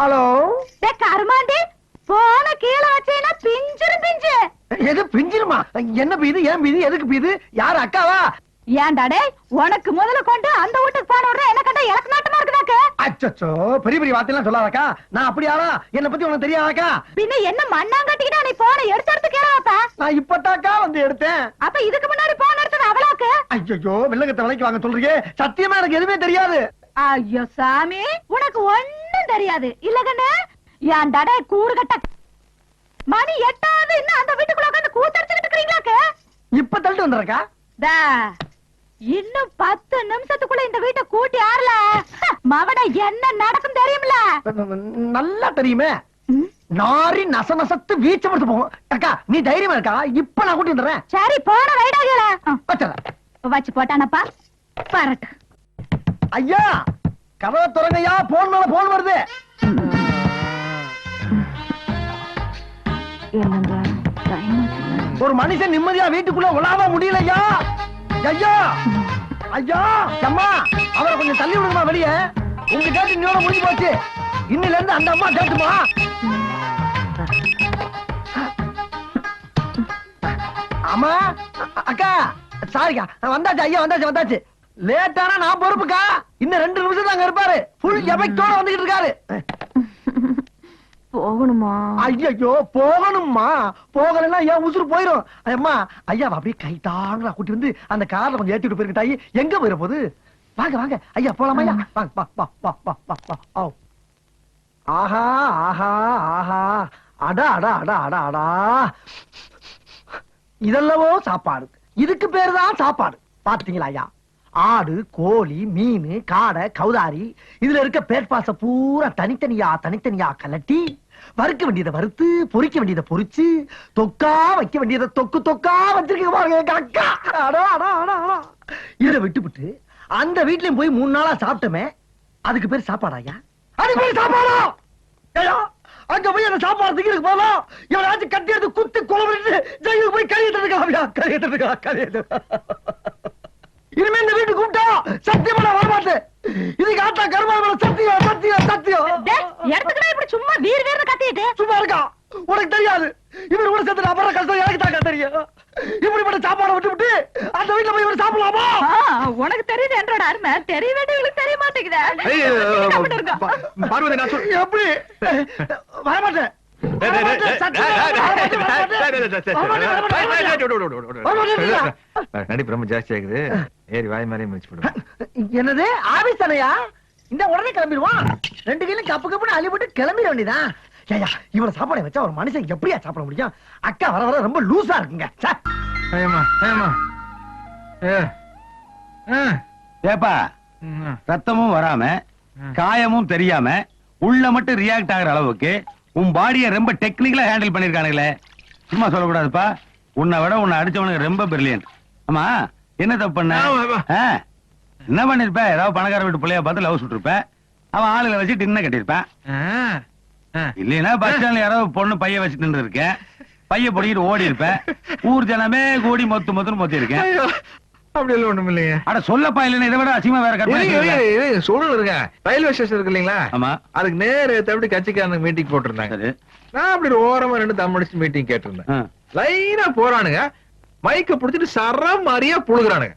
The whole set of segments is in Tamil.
ஹலோ கருமாண்டி போன கீழே வச்சேன்னா பிஞ்சிரு பிஞ்சு. எது பிஞ்சிருமா? என்ன பீது? ஏன் பீது? எதுக்கு பீது? யாரு அக்காவா? ஏன்டாடே உனக்கு முதல்ல கொண்டு அந்த வீட்டுக்கு போன உடனே என்ன கண்டா எனக்கு நாட்டமா இருக்குதாக்க? அச்சச்சோ, பெரிய பெரிய வார்த்தையெல்லாம் சொல்லாதக்கா. நான் அப்படி யாரா? என்ன பத்தி உனக்கு தெரியாதாக்கா? பின்ன என்ன மண்ணாங்கட்டிக்கிட்டா நீ போன எடுத்து கேளாப்பா? நான் இப்பதாக்கா வந்து எடுத்தேன். அப்ப இதுக்கு முன்னாடி போன எடுத்தது அவளாக்கு? ஐயோ, வில்லங்கத்தை விலைக்கு வாங்க சொல்றீங்க. சத்தியமா எனக்கு எதுவுமே தெரியாது. ஐயோ சாமி, உனக்கு ஒண்ணும் தெரியாது இல்ல கண்ணு? ஏன்டாடே கூறு கட்ட மணி 8 இன்னும் அந்த வீட்டுக்குள்ள உட்காந்து கூத்தடிச்சுக்கிட்டு இருக்கீங்களாக்க? இப்ப தள்ளிட்டு வந்துடுறக்கா. இன்னும் 10 நிமிஷத்துக்குள்ள இந்த வீட்டை கூட்டி ஆறல மவட என்ன நடக்கும் தெரியுமில? நல்லா தெரியுமே. நாரி நச நசத்து வீச்ச படுத்து போகும். அக்கா நீ தைரியமா இருக்கா? இப்ப நான் கூட்டி வந்துடுறேன். சரி போன வைடாகல வச்சல வச்சு போட்டானப்பா பரட்டு. ஐயா கதவை திறங்கய்யா. போன் மேல போன் வருது. ஒரு மனுஷன் நிம்மதியா வீட்டுக்குள்ள உலாவ முடியலையா? ஐயா ஐயா அம்மா, அவரை கொஞ்சம் தள்ளி விடுமா வெளியே. உங்க கேட்டு இன்னோட முடிஞ்சு போச்சு. இன்னில இருந்து அந்த அம்மா கேட்டுமா? அம்மா அக்கா சாரிக்கா, வந்தாச்சு ஐயா, வந்தாச்சு. லேட்டானா நான் பொறுப்புக்கா. இன்னும் 2 நிமிஷம் தான் அங்க இருப்பாரு. ஃபுல் எஃபெக்டோட வந்துகிட்டு இருக்காரு. போகணுமா? ஐயோ போகணுமா? போகலன்னா ஏன் உசுறு போயிரும். அம்மா ஐயா அப்படியே கை தாங்களா கூட்டி வந்து அந்த கார்ல கொஞ்சம் ஏத்திட்டு போயிருக்க. தாயி எங்க போயிட போகுது? வாங்க வாங்க ஐயா போலாமா? ஐயா வாங்க. ஆஹா ஆஹா ஆஹா, அடா அடா அடா அடா அடா. இதெல்லவோ சாப்பாடு. இதுக்கு பேரு தான் சாப்பாடு. பாத்தீங்களா ஐயா? ஆடு, கோழி, மீன், காடை, கௌதாரி, இதுல இருக்க பேட்பாச பூரா தனித்தனியா கலட்டி வறுக்க வேண்டியதை வறுத்து, பொரிக்க வேண்டியதை பொரிச்சு, தொக்கா வைக்க வேண்டியதை தொக்கா வச்சிருக்க பாருங்க எங்க அக்கா. இதை விட்டுவிட்டு அந்த வீட்லயும் போய் 3 நாளா சாப்பிட்டோமே, அதுக்கு பேர் சாப்பாடாயா? அது பேர் சாப்பாடா? அங்க போய் அந்த சாப்பாடு திங்கிறதுக்கு போலாம். இவனாச்சும் கட்டி எடுத்து குத்து குழம்பு ஜெயிலுக்கு போய் கழியத்துக்கா. இனிமே இந்த வீட்டு கூப்பிட்டா சத்தியமா நான் வரமாட்டேன். இது காட்டா கருமாள் சத்தியம். எடுத்துக்கிட்டா இப்படி சும்மா வீர் வீர்னு கத்திட்டு சும்மா இருக்கா? உனக்கு தெரியாது. இவர் கூட சேர்த்து அப்புறம் கஷ்டம் எனக்கு தாக்கா தெரியும். இப்படிப்பட்ட சாப்பாடை விட்டு அந்த வீட்டுல போய் இவர் சாப்பிடலாமா? உனக்கு தெரியுது என்றோட அருமை தெரிய வேண்டியவங்களுக்கு தெரிய மாட்டேங்குதா? பார்வதி நான் எப்படி வரமாட்டேன். நடிப்பு ரொம்ப ஜாஸ்தி ஆகுது. ஏறி வாய் மாதிரி முடிச்சு. என்னது ஆபீஸ் தானையா? இந்த உடனே கிளம்பிடுவான். 2 கையிலும் கப்புன்னு அள்ளி போட்டு கிளம்பிட வேண்டியதான். ஏயா இவ்வளவு சாப்பாடை வச்சா ஒரு மனுஷன் எப்படியா சாப்பிட முடியும்? அக்கா வர வர ரொம்ப லூசா இருக்குங்க. ஏப்பா, ரத்தமும் வராம காயமும் தெரியாம உள்ள மட்டும் ரியாக்ட் ஆகுற அளவுக்கு உன் பாடியை ரொம்ப டெக்னிக்கலா ஹேண்டில் பண்ணிருக்கானுங்களே. சும்மா சொல்லக்கூடாதுப்பா. உன்னை விட உன்னை அடிச்சவனுக்கு ரொம்ப பிரில்லியன்ட். ஆமா, என்ன தப்பு பண்ண? என்ன பண்ணிருப்ப? ஏதாவது பணக்கார வீட்டு பிள்ளைய பார்த்து லவ் சுட்டிருப்ப. அவன் ஆளுகளை வச்சுட்டு என்ன கட்டிருப்பேன். இல்லைன்னா பஸ் ஸ்டாண்ட்ல யாராவது பொண்ணு பைய வச்சுட்டு நின்று இருக்கேன். பைய பொடிக்கிட்டு ஓடி இருப்பேன். ஊர் ஜனமே கூடி மொத்துன்னு மொத்தி இருக்கேன். அப்படி எல்லாம் ஒண்ணும் இல்லைங்க. அட சொல்லப்பா, இல்லைன்னா இதை விட அசிங்கமா வேற கட்டணம் சூழல் இருங்க. ரயில்வே ஸ்டேஷன் இருக்கு இல்லீங்களா? ஆமா, அதுக்கு நேர எப்படி கட்சிக்காரனுக்கு மீட்டிங் போட்டிருந்தாங்க. நான் அப்படி ஓரமா 2 தம் அடிச்சு மீட்டிங் கேட்டிருந்தேன். லைனா போறானுங்க, மைக்க புடிச்சிட்டு சரம் மாதிரியா புழுகுறானுங்க.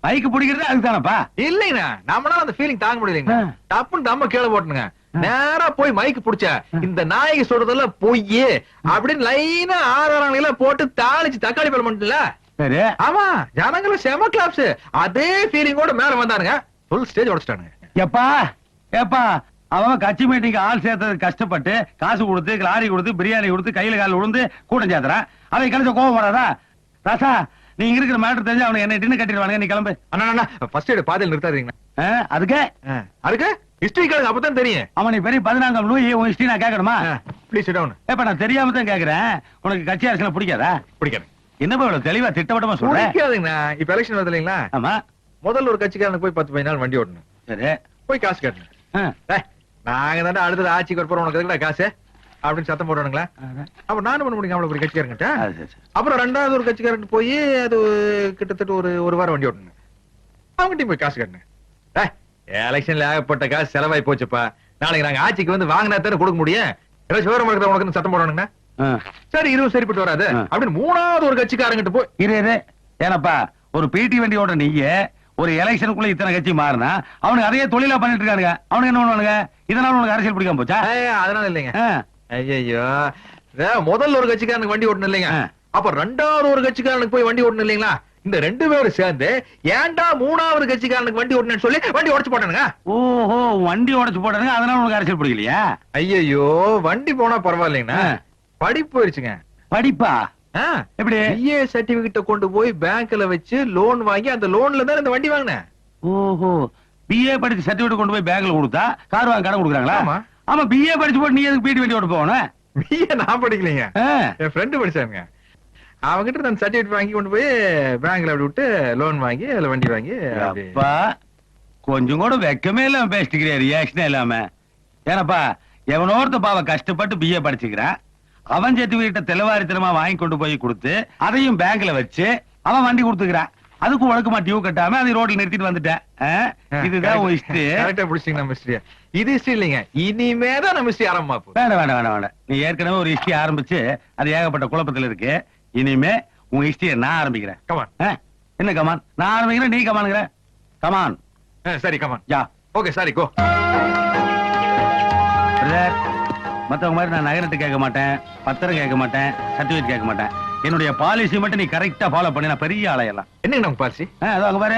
மைக்கு பிடிக்கிறது அதுதானப்பா? இல்லைங்கண்ணா, நம்மளால அந்த ஃபீலிங் தாங்க முடியலைங்க. டப்புன்னு தம்ம கீழே போட்டுனுங்க. நேரா போய் மைக்கு புடிச்ச இந்த நாயகி சொல்றதெல்லாம் பொய் அப்படின்னு லைனா ஆறாங்கள போட்டு தாளிச்சு தக்காளி பழம் பண்ணல. சரி, ஆமா, ஜனங்களும் செம கிளாப்ஸ். அதே ஃபீலிங்கோட மேல வந்தானுங்க. Full stage உடைச்சிட்டானுங்க. ஏப்பா அவன் கட்சி மீட்டிங் ஆள் சேர்த்தது கஷ்டப்பட்டு காசு கொடுத்து லாரி கொடுத்து பிரியாணி கொடுத்து கையில கால விழுந்து கூட்டம் சேர்த்துறான். அவன் கழிச்ச கோவம் வராதா? ராசா, நீங்க இருக்கிற மேட்டர் தெரிஞ்சு அவனை என்ன டின்னு கட்டிடுவானுங்க. நீ கிளம்பு. அண்ணா ஃபர்ஸ்ட் எய்ட் பாதியில் நிறுத்தாதீங்க. அதுக்கு ஹிஸ்டரி கார்டு அப்பதான் தெரியும். அவன் நீ பெரிய 14ஆம் லூயி உன் ஹிஸ்டரி நான் கேட்கணுமா? Please sit down. ஏப்பா, நான் தெரியாம தான் கேக்குறேன். உனக்கு கட்சி அரசியல் பிடிக்காதா? பிடிக்காது. என்னப்பா இவ்வளவு தெளிவா திட்டவட்டமா சொல்றேன்? பிடிக்காதுங்கண்ணா. இப்ப எலெக்ஷன் வருது இல்லைங்களா? ஆமா. முதல்ல ஒரு கட்சிக்காரனுக்கு போய் 10-15 நாள் வண்டி ஓட்டணும். சரி, போய் காசு கட்டணும். நாங்க தானே அடுத்தது ஆட்சிக்கு வரப்போறோம், உனக்கு எதுக்குடா காசு அப்படின்னு சத்தம் போடுறானுங்களா? அப்ப நானும் பண்ண முடியும். அவ்வளவு ஒரு கட்சிக்காரங்கிட்ட. அப்புறம் 2வது ஒரு கட்சிக்காரன் போய் அது கிட்டத்தட்ட ஒரு வாரம் வண்டி ஓட்டணும். அவங்ககிட்ட போய் காசு கட்டணும். எலெக்ஷன்ல ஏகப்பட்ட காசு செலவாய் போச்சுப்பா. நாளைக்கு நாங்க ஆட்சிக்கு வந்து வாங்கினா தானே கொடுக்க முடியும். ஏதாவது விவரம் இருக்கிற உனக்கு சத்தம் போடணுங்கண்ணா. ஆ. சரி இதுவும் சரிப்பட்டு வராது ஆ. அப்படின்னு 3வது ஒரு கட்சிக்காரங்கிட்ட போய் இரு ஏனப்பா ஒரு பிடி வண்டியோட நீங்க ஒரு எலெக்ஷனுக்குள்ள இத்தனை கட்சி மாறினா அவனுக்கு அதையே தொழிலா பண்ணிட்டு இருக்கானுங்க. அவனுக்கு என்ன பண்ணுவானுங்க? இதனால உனக்கு அரசியல் பிடிக்காம போச்சா? அதனால இல்லைங்க. ஆ. ஐயோ முதல்ல ஒரு கட்சிக்காரனுக்கு வண்டி ஓட்டணும் இல்லைங்க. ஆ. அப்ப 2வது ஒரு கட்சிக்காரனுக்கு போய் வண்டி ஓட்டணும் இல்லைங்களா? இந்த 2 பேரும் சேர்ந்து ஏன்டா 3வது கட்சிக்காரனுக்கு வண்டி ஓட்டணும்னு சொல்லி வண்டி உடைச்சு போட்டானுங்க. ஓஹோ வண்டி உடைச்சு போட்டானுங்க. அதனால உனக்கு அரசியல் பிடிக்கலையா? ஐயோ வண்டி போனா பரவாயில்லைங்கண்ணா. ஆ. படிப்பு போயிருச்சுங்க. படிப்பா எப்படி? பிஏ சர்டிபிகேட்ட கொண்டு போய் பேங்க்ல வச்சு லோன் வாங்கி அந்த லோன்ல தான் இந்த வண்டி வாங்கினேன். ஓஹோ பிஏ படிச்சு சர்டிபிகேட் கொண்டு போய் பேங்க்ல கொடுத்தா கார் வாங்க கடன் கொடுக்குறாங்களா? ஆமா. ஆமா பிஏ படிச்சு போட்டு நீ எதுக்கு பிடி வண்டி ஓட்ட போகணும்? பிஏ நான் படிக்கலைங்க. ஆ. என் ஃப்ரெண்டு படிச்சாங்க. அவங்கிட்ட நான் சர்டிபிகேட் வாங்கி கொண்டு போய் பேங்க்ல அப்படி விட்டு லோன் வாங்கி அதுல வண்டி வாங்கி அப்படி. அப்பா கொஞ்சம் கூட வெக்கமே இல்லாம பேசிட்டு ரியாக்ஷனே இல்லாம. ஏனப்பா எவனோர்த்த பாவ கஷ்டப்பட்டு பிஏ படிச்சுக்கிறான். அவன் சர்டிபிகேட்ட தெளிவாரித்தனமா வாங்கி கொண்டு போய் கொடுத்து அதையும் பேங்க்ல வச்சு அவன் வண்டி கொடுத்துக்கிறான். அதுக்கு உனக்குமா டியூ கட்டாம அதை ரோட்ல நிறுத்திட்டு வந்துட்டேன். இதுதான் உன் ஹிஸ்டரி. கரெக்டா பிடிச்சிங்க நம்ம ஹிஸ்டரி. இது ஹிஸ்டரி இல்லைங்க. இனிமேதான் நம்ம ஹிஸ்டரி ஆரம்பமா போகுது. வேண்டாம். நீ ஏற்கனவே ஒரு ஹிஸ்டரி ஆரம்பிச்சு அது ஏகப்பட்ட குழப்பத்துல இருக்கு. இனிமே உன் ஹிஸ்டரியை நான் ஆரம்பிக்கிறேன். கமான். என்ன கமான்? நான் ஆரம்பிக்கிறேன் நீ கமானுங்கிற. கமான். சரி கமான். யா. ஓகே சாரி கோ. மத்தவங்க மாதிரி நான் நகரத்து கேட்க மாட்டேன், பத்திரம் கேட்க மாட்டேன், சர்டிபிகேட் கேட்க மாட்டேன். என்னுடைய பாலிசி மட்டும் நீ கரெக்டா ஃபாலோ பண்ணி நான் பெரிய ஆளையெல்லாம். என்னங்க நம்ம பாலிசி? அதோ அங்க பாரு.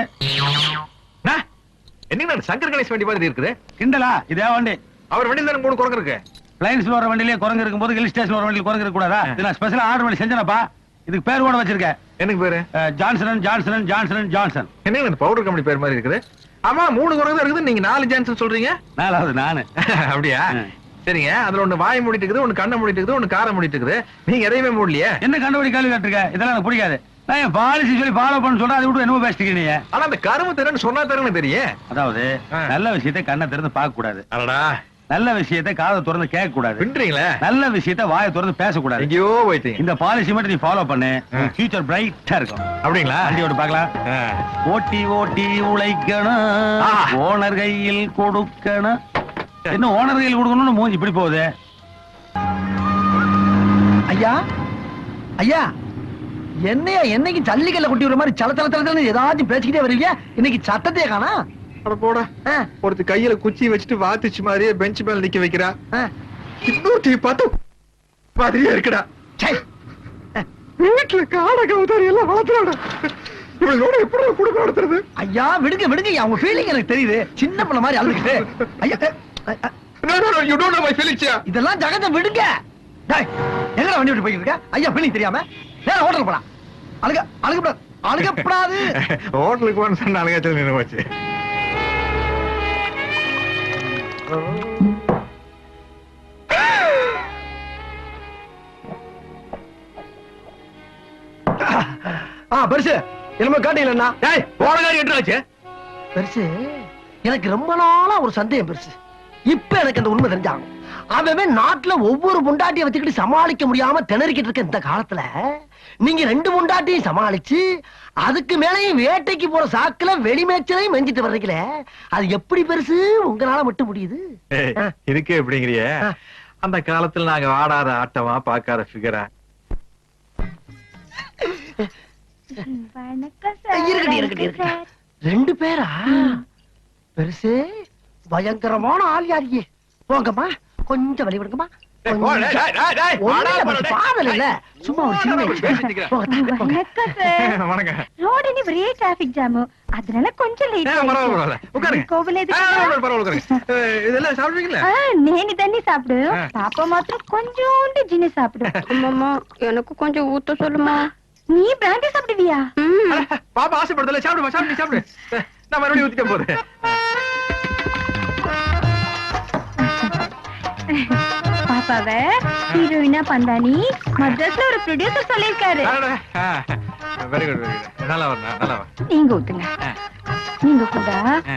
என்னங்க நான் சங்கர் கணேஷ் வண்டி மாதிரி இருக்குது. கிண்டலா? இதே வண்டி. அவர் வண்டியில தானே 3 குரங்கு இருக்கு. பிளைன்ஸ்ல வர வண்டியிலே குரங்கு இருக்கும்போது ஹில் ஸ்டேஷன் வர வண்டியில் குரங்கு இருக்க கூடாதா? இது நான் ஸ்பெஷலா ஆர்டர் பண்ணி செஞ்சேனப்பா. இதுக்கு பேர் கூட வச்சிருக்கேன். எனக்கு பேரு ஜான்சன் ஜான்சன் ஜான்சன் ஜான்சன். என்னங்க இந்த பவுடர் கம்பெனி பேர் மாதிரி இருக்குது. ஆமா 3 குரங்கு தான் இருக்குது. நீங்க 4 ஜான்சன் சொல்றீங்க. 4வது நானு. அப்படியா? சரிங்க. அதுல ஒண்ணு வாய் மூடிட்டு இருக்குது, ஒண்ணு கண்ணை மூடிட்டு இருக்குது, ஒண்ணு காரை மூடிட்டு இருக்குது. நீங்க எதையுமே மூடலையே. என்ன கண்டுபிடி கேள்வி கேட்டிருக்க? இதெல்லாம் எனக்கு பிடிக்காது. நான் என் பாலிசி சொல்லி ஃபாலோ பண்ண சொல்றேன். அதை விட்டு என்னமோ பேசிட்டு நீ. ஆனா அந்த கரும்பு திறன்னு சொன்னா தருன்னு தெரியும். அதாவது நல்ல விஷயத்தை கண்ணை திறந்து பார்க்க கூடாது. அடடா. நல்ல விஷயத்தை காதை திறந்து கேட்க கூடாது. பின்றீங்களே. நல்ல விஷயத்தை வாயை திறந்து பேசக்கூடாது. எங்கேயோ போயிட்டீங்க. இந்த பாலிசி மட்டும் நீ ஃபாலோ பண்ணு. ஃபியூச்சர் பிரைட்டா இருக்கும். அப்படிங்களா? வண்டியோட பார்க்கலாம். ஓட்டி ஓட்டி உழைக்கணும், ஓனர் கையில் கொடுக்கணும். என்ன ஓனர் கையில் கொடுக்கணும்னு மூஞ்சி இப்படி போகுது? ஐயா ஐயா என்னையா என்னைக்கு ஜல்லிக்கல்ல கொட்டி விடுற மாதிரி சல ஏதாச்சும் பேசிக்கிட்டே வருவீங்க. இன்னைக்கு சத்தத்தையே காணா. அட போடா. ஒருத்தி கையில குச்சி வச்சுட்டு வாத்துச்சு மாதிரியே பெஞ்ச் மேல நிக்க வைக்கிறா. இன்னொருத்தி பார்த்து மாதிரியே இருக்குடா. வீட்டுல காடை கவுதாரி எல்லாம் வளர்த்துறாடா. இவளோட எப்படி குடும்பம் நடத்துறது? ஐயா விடுங்க விடுங்க. அவங்க ஃபீலிங் எனக்கு தெரியுது. சின்ன பிள்ளை மாதிரி அழுதுகிட்டு. ஐயா you don't know my feelings. இதெல்லாம் ஜகத்தை விடுங்க. டேய் எங்கடா வண்டி விட்டு போயிட்டு இருக்க? ஐயா ஃபீலிங் தெரியாம நேரா ஹோட்டல் போலாம். அழுகப்படாது. ஹோட்டலுக்கு போன சொன்ன அழுகாச்சல் நின்னு போச்சு. பெருசு என்னமோ காட்டீங்களா? டேய் போன காரி எட்டாச்சு. பெருசு எனக்கு ரொம்ப நாளா ஒரு சந்தேகம் பெருசு. இப்ப எனக்கு அந்த உண்மை தெரிஞ்சாகும். அவன் நாட்டுல ஒவ்வொரு முண்டாட்டியை வச்சுக்கிட்டு சமாளிக்க முடியாம திணறிக்கிட்டு இருக்க இந்த காலத்துல நீங்க 2 முண்டாட்டியும் சமாளிச்சு அதுக்கு மேலையும் வேட்டைக்கு போற சாக்குல வெளிமேச்சலையும் மெஞ்சிட்டு வர்றீங்களே, அது எப்படி பெருசு உங்களால மட்டும் முடியுது? இருக்கு எப்படிங்கிறிய? அந்த காலத்துல நாங்க ஆடாத ஆட்டமா பாக்காத ஃபிகரா. இருக்கட்டும் 2 பேரா? பெருசு பயங்கரமான ஆள் யாரியே. போங்கம்மா கொஞ்சம் வழி விடுங்கம்மா. பாதல் இல்ல சும்மா ஒரு சின்ன ரோடு ஒரே டிராபிக் ஜாம். அதனால கொஞ்சம் நேனி தண்ணி சாப்பிடு. பாப்பா மாத்திரம் கொஞ்சோண்டு ஜினி சாப்பிடு. அம்மா எனக்கு கொஞ்சம் ஊத்த சொல்லுமா. நீ பிராண்டி சாப்பிடுவியா? பாப்பா ஆசைப்படுதல. சாப்பிடுமா சாப்பிடு சாப்பிடு. நான் மறுபடியும் ஊத்திட்டேன் போது. பாப்பாவ ஹீரோயினா பந்தானி மദ്രാஸ்ல ஒரு ப்ரொடியூசர் சொல்லிருக்காரு. Very good very good. நல்லா வரணும் நல்லா வா. நீங்க ஊத்துங்க. நீங்க கூட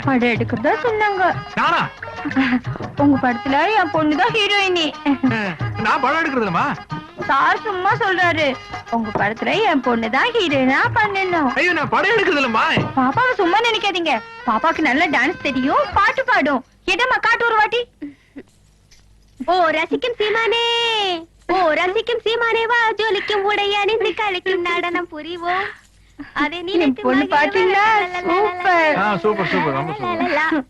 படம் எடுக்கிறதா சொன்னாங்க. நானா? உங்க படத்துல என் பொண்ணுதான் ஹீரோயினி. நான் படம் எடுக்கிறதுலமா? சார் சும்மா சொல்றாரு. உங்க படத்துல என் பொண்ணுதான் ஹீரோயினா பண்ணணும். ஐயோ நான் படம் எடுக்கிறதுலமா. பாப்பாவை சும்மா நினைக்காதீங்க. பாப்பாக்கு நல்ல டான்ஸ் தெரியும், பாட்டு பாடும். எதம்மா காட்டு ஒரு வாட்டி. ஓ ரசிக்கும் சீமானே, ஓ ரசிக்கும் சீமானே, வா ஜொலிக்கும் உடை அணிந்து கலக்கும் நடனம் புரிவோம். அதே நீலத்து பொண்ணு மகிழ்வு பாத்தீங்களா? லலலலலல. சூப்பர். சூப்பர் சூப்பர் ரொம்ப சூப்பர். லலலலல.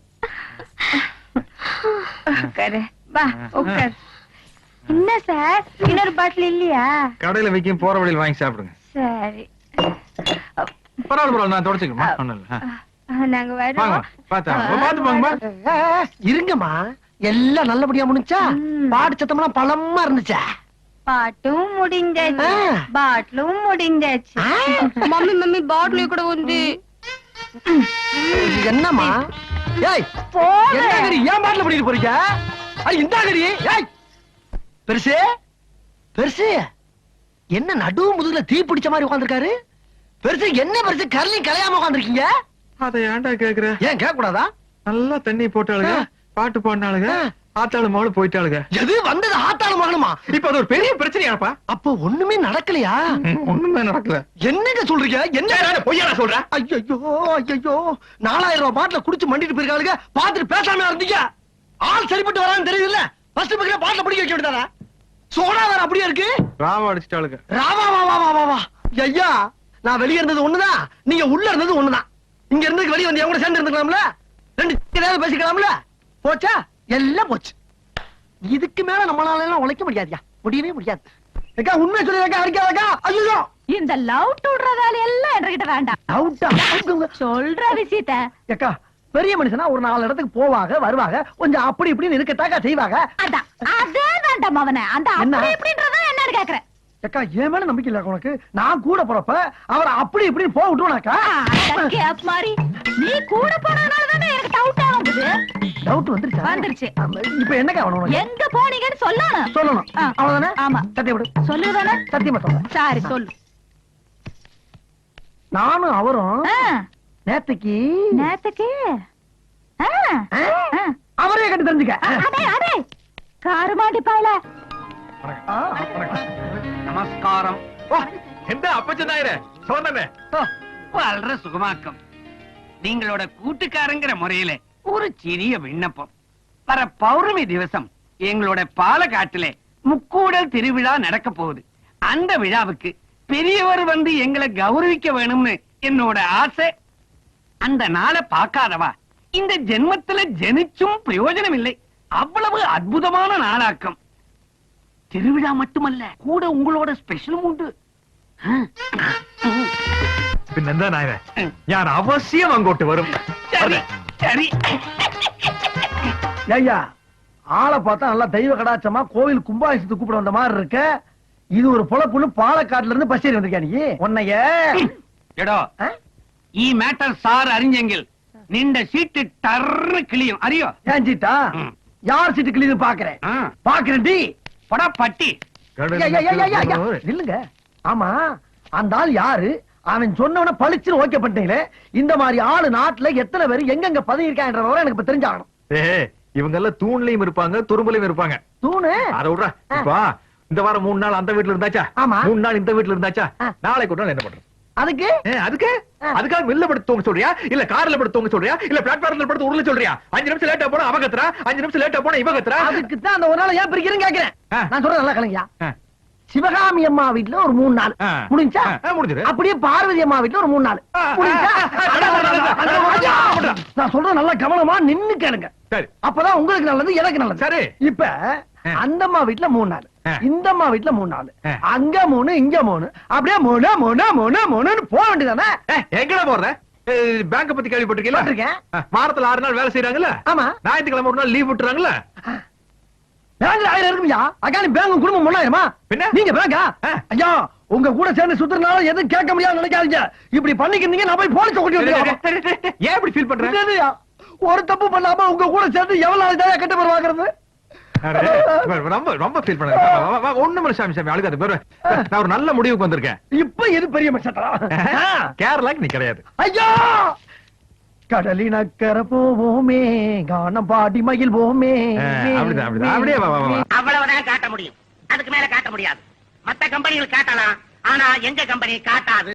உட்காரு வா உட்காரு. என்ன சார் இன்னொரு பாட்டில் இல்லையா? கடையில விக்கும் போற வழியில் வாங்கி சாப்பிடுங்க. சரி பரவாயில்ல நான் தொடச்சுக்கணுமா? ஒண்ணும் இல்ல. நாங்க வாங்க வரோம். பாத்து பாங்கம்மா. இருங்கம்மா, எல்லாம் நல்லபடியா முடிஞ்சா? பாடு சத்தமெல்லாம் பலமா இருந்துச்சா? பாட்டும் முடிஞ்சாச்சு, பாட்டிலும் முடிஞ்சாச்சு. மம்மி மம்மி பாட்டில் ఇక్కడ ఉంది. என்னம்மா? ஏய், போங்க. என்ன கறி ஏன் பாட்டில் பண்ணிட்டு போறீங்க? இந்த கறி ஏய் பெருசு பெருசு என்ன நடு முதுகுல தீ பிடிச்ச மாதிரி உட்கார்ந்திருக்காரு? பெருசு என்ன பெருசு கரலி கலையாம உட்கார்ந்திருக்கீங்க? அதை ஏன்டா கேக்குற? ஏன் கேட்க கூடாதா? நல்லா தண்ணி போட்டாளுங்க, பாட்டு பாடினாளுங்க, ஆத்தாளு மகளும் போயிட்டாளுங்க. எது வந்தது ஆத்தாள மகனுமா? இப்ப அது ஒரு பெரிய பிரச்சனையாப்பா. அப்போ ஒண்ணுமே நடக்கலையா? ஒண்ணுமே நடக்கல. என்னங்க சொல்றீங்க? என்ன பொய்யா சொல்ற? ஐயோ ஐயோ 4000 ரூபாய் பாட்டில குடிச்சு மண்டிட்டு போயிருக்காளுங்க. பாத்துட்டு பேசாம இருந்தீங்க. ஆள் சரிப்பட்டு வரான்னு தெரியுதுல்ல? ஃபர்ஸ்ட் பக்கத்துல பாட்டில பிடிக்க வைக்க வேண்டியதானே? சோடா வேற அப்படியே இருக்கு. ராவ அடிச்சிட்டாளுங்க. ராவா வா வா வா வா வா. ஐயா, நான் வெளிய இருந்தது ஒண்ணுதான், நீங்க உள்ள இருந்தது ஒண்ணுதான். இங்க இருந்து வெளிய வந்து என் கூட சேர்ந்து இருந்துக்கலாம்ல? ரெண்டு ஏதாவது பேசிக்கலாம்ல? போச்சா? எல்லாம் போச்சு. இதுக்கு மேல நம்மளால எல்லாம் உழைக்க முடியாதுயா, முடியவே முடியாது. ஏக்கா உண்மை சொல்லிருக்கா அடிக்காதக்கா. ஐயோ இந்த லவ் டுடுற வேலை எல்லாம் என்கிட்ட வேண்டாம். அவுட்டா சொல்ற விஷயத்த ஏக்கா, பெரிய மனுஷனா ஒரு 4 இடத்துக்கு போவாங்க வருவாங்க, கொஞ்சம் அப்படி இப்படின்னு இருக்கட்டாக்கா செய்வாங்க. அதான் அதே வேண்டாம் அவனை. அந்த என்ன? அப்படி இப்படின்றத என்னன்னு கேக்குறேன். ஏக்கா என் மேல நம்பிக்கை இல்ல உனக்கு? நான் கூட போறப்ப அவரை அப்படி இப்படின்னு போக விட்டுருவானாக்கா? கேப் மாதிரி நீ கூட போனதுனால தானே எனக்கு டவுட் ஆகுது. டவுட் வந்துருச்சா? வந்துருச்சு. இப்ப என்னக்கா வேணும் உனக்கு? எங்க போனீங்கன்னு சொல்லணும். சொல்லணும். ஆ. அவ்வளவுதானே? ஆமா. சத்தியம் விடு. சொல்லுதானே? சத்தியமா சொல்றேன். சரி சொல்லு. நானும் அவரும் ஆ, நேத்துக்கு நேத்துக்கு ஆ, ஆ? ஆ. அவரே கண்டு தெரிஞ்சுக்க. அடே அடே காருமாண்டி பாயல. ஆ, நமஸ்காரம். எந்த அப்பச்சனாயிர சோதனை வளர சுகமாக்கம். நீங்களோட கூட்டுக்காரங்கிற முறையில ஒரு சிறிய விண்ணப்பம். வர பௌர்ணமி திவசம் எங்களோட பாலக்காட்டுல முக்கூடல் திருவிழா நடக்க போகுது. அந்த விழாவுக்கு பெரியவர் வந்து எங்களை கௌரவிக்க வேணும்னு என்னோட ஆசை. அந்த நாளை பார்க்காதவா இந்த ஜென்மத்துல ஜெனிச்சும் பிரயோஜனம் இல்லை. அவ்வளவு அற்புதமான நாளாக்கம். திருவிழா மட்டுமல்ல, கூட உங்களோட ஸ்பெஷலும் உண்டு. പിന്നെന്താ നായരെ, ഞാൻ അവശ്യം അങ്ങോട്ട് വരും. சரி சரி. ஐயா, ஆளை பார்த்தா நல்லா தெய்வ கடாச்சமா கோவில் கும்பாபிஷேகத்துக்கு கூப்பிட வந்த மாதிரி இருக்க. இது ஒரு பொழப்புன்னு பாலக்காட்டுல இருந்து பஸ் ஏறி வந்திருக்கா நீ? உன்னைய എടോ ഈ മാറ്റർ സാർ അറിഞ്ഞെങ്കിൽ നിന്റെ സീറ്റ് ടർന്ന് കിളിയും അറിയോ? ஏன் சீட்டா? யார் சீட்டு கிளீனு பாக்குறேன் ആ, பாக்குறேன் டி. படா பட்டி. இல்லங்க. ஆமா, அந்த ஆள் யாரு? அவன் சொன்னவன பளிச்சுன்னு ஓகே பண்ணிட்டீங்களே. இந்த மாதிரி ஆளு நாட்டுல எத்தனை பேர் எங்கெங்க பதவி இருக்கான்ற விவரம் எனக்கு இப்ப தெரிஞ்சாகணும். இவங்க எல்லாம் தூண்லயும் இருப்பாங்க, துரும்புலயும் இருப்பாங்க. தூணு அத விடுறா. இப்ப இந்த வாரம் 3 நாள் அந்த வீட்டுல இருந்தாச்சா? ஆமா. 3 நாள் இந்த வீட்டுல இருந்தாச்சா? நாளைக்கு ஒரு நாள் என்ன பண்றது? அதுக்கு அதுக்காக வெளில படுத்து தூங்க சொல்றியா, இல்ல கார்ல படுத்து தூங்க சொல்றியா, இல்ல பிளாட்ஃபார்ம்ல படுத்து உருள சொல்றியா? 5 நிமிஷம் லேட்டா போனா அவ கத்துறா, 5 நிமிஷம் லேட்டா போனா இவ கத்துறா. அதுக்கு தான் அந்த ஒரு நாள் ஏன் பிரிக்கிறேன்னு கேக்குறேன். நான் சொல்றேன் நல்லா கலங்கயா. ஆ. சிவகாமி அம்மா வீட்டுல ஒரு 3 நாள் ஆ. முடிஞ்சா? முடிஞ்சிரு. அப்படியே பார்வதி அம்மா வீட்டுல ஒரு 3 நாள் முடிஞ்சா? நான் சொல்றேன் நல்லா கவனமா நின்னு கேளுங்க. சரி அப்பதான் உங்களுக்கு நல்லது, எனக்கு நல்லது. சரி. இப்ப அந்த அம்மா வீட்டுல 3 நாள், இந்த அம்மா வீட்டுல 3 நாள், அங்க 3 இங்க 3, அப்படியே 3 3 3 3ன்னு போக வேண்டியதானே? எங்கடா போற? பேங்க பத்தி கேள்விப்பட்டிருக்கீங்களா? இருக்கேன். வாரத்துல 6 நாள் வேலை செய்யறாங்கல்ல? ஆமா. ஞாயிற்றுக்கிழமை ஒரு நாள் லீவ் விட்டுறாங்கல்ல? பேங்க்ல 1000 இருக்குயா. அக்கா நீ பேங்க் குடும்பம் ஒண்ணாயிரமா? பின்ன? நீங்க பேங்கா? ஐயா, உங்க கூட சேர்ந்து சுத்துறதுனால எதுவும் கேட்க முடியாது நினைக்காதீங்க. இப்படி பண்ணிக்கிறீங்க, நான் போய் போலீஸ் கொட்டி வந்துருக்கேன். ஏன் இப்படி ஃபீல் பண்ற? ஒரு தப்பு பண்ணாம உங்க கூட சேர்ந்து எவ்வளவு நாள் தான் கெட்ட பேர் வாங்குறது? ரொம்ப ரொம்ப ஃபீல் பண்ண. ஒண்ணும் இல்ல சாமி, சாமி அழுகாத. நான் ஒரு நல்ல முடிவுக்கு வந்திருக்கேன். இப்ப எது பெரிய மச்சா? கேரளாக்கு நீ கிடையாது. ஐயா, கடலினக்கரை போவோமே, கானம் பாடி மகிழ்வோமே. அப்படிதான் அப்படிதான். அப்படியே வா, வா, வா. அவ்வளவுதான் காட்ட முடியும், அதுக்கு மேல காட்ட முடியாது. மத்த கம்பெனிகள் காட்டலாம், ஆனா எங்க கம்பெனி காட்டாது.